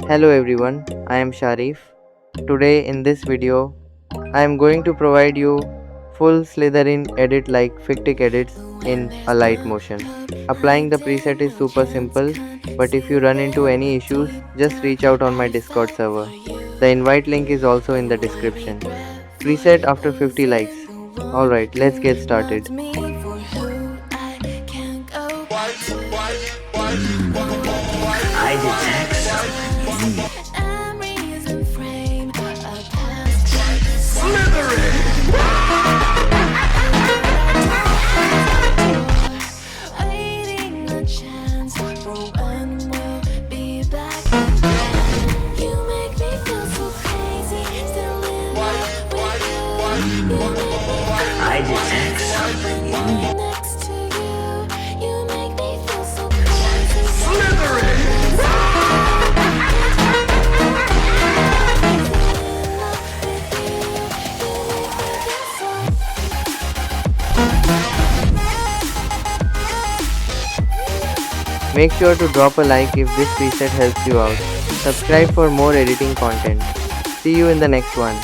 Hello everyone, I am Sharif. Today in this video, I am going to provide you full Slytherin edit like Fictic edits in Alight motion. Applying the preset is super simple, but if you run into any issues, just reach out on my Discord server. The invite link is also in the description. Preset after 50 likes. Alright, let's get started. I detect something. Slytherin! I detect something. Make sure to drop a like if this preset helps you out. Subscribe for more editing content. See you in the next one.